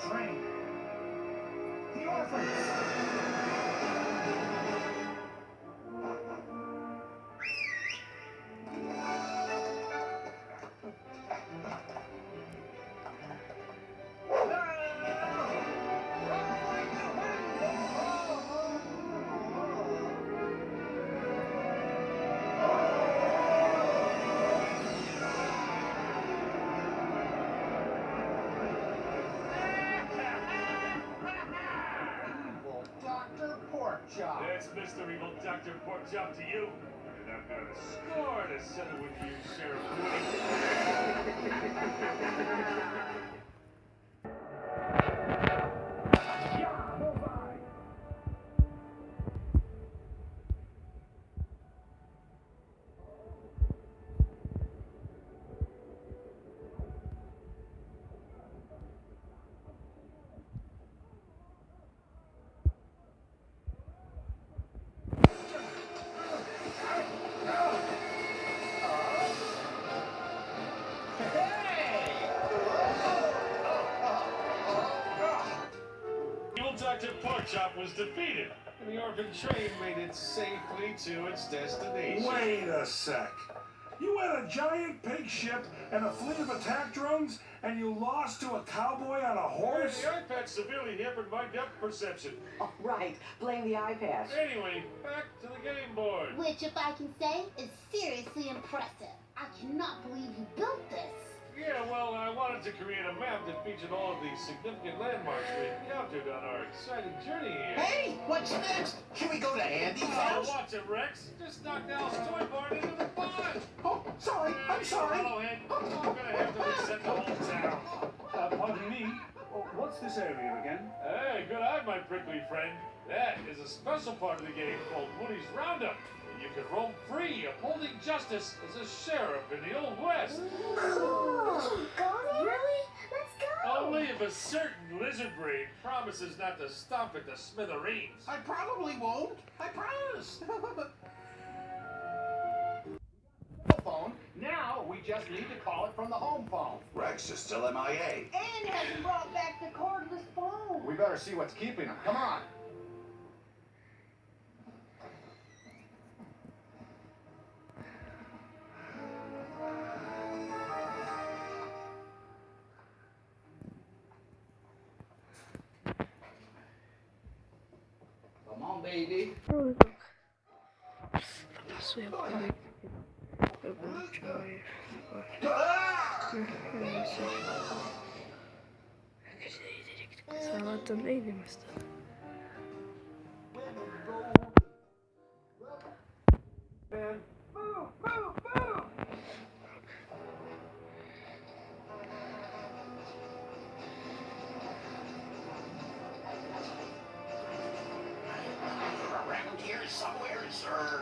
train. The orphans. That's Mr. Evil Dr. Porkchop to you. And I've got a score to settle with you, Sheriff Woody. Dr. Porkchop was defeated, and the orphan train made it safely to its destination. Wait a sec. You had a giant pig ship and a fleet of attack drones, and you lost to a cowboy on a horse? The iPad severely hampered my depth perception. Oh, right. Blame the iPad. Anyway, back to the game board. Which, if I can say, is seriously impressive. I cannot believe you built this. Yeah, well, I wanted to create a map that featured all of the significant landmarks we encountered on our exciting journey here. Hey, what's next? Should we go to Andy's house? Watch it, Rex. Just knocked Al's toy barn into the pond. Oh, sorry, I'm sorry. Followhead, I'm gonna have to reset the whole town. Pardon me. Oh, what's this area again? Hey, good eye, my prickly friend. That is a special part of the game called Woody's Roundup. You can roam free, upholding justice as a sheriff in the Old West. Oh, really? Let's go. Only if a certain lizard brain promises not to stomp at the smithereens. I probably won't. I promise. Phone. Now we just need to call it from the home phone. Rex is still MIA. And hasn't brought back the cordless phone. We better see what's keeping him. Come on. Come on, baby. Pasuje projekt. Wyłączaj. Cała to neydi mesela? Man, move, move, move! Around here somewhere, sir.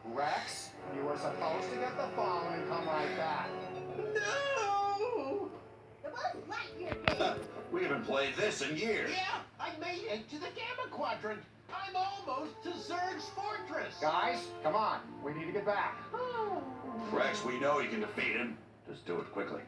Rex, you were supposed to get the phone and come right back. No! It was right here, baby. We haven't played this in years. Yeah, I made it to the Gamma Quadrant. I'm almost to Zurg's fortress. Guys, come on. We need to get back. Rex, we know you can defeat him. Just do it quickly.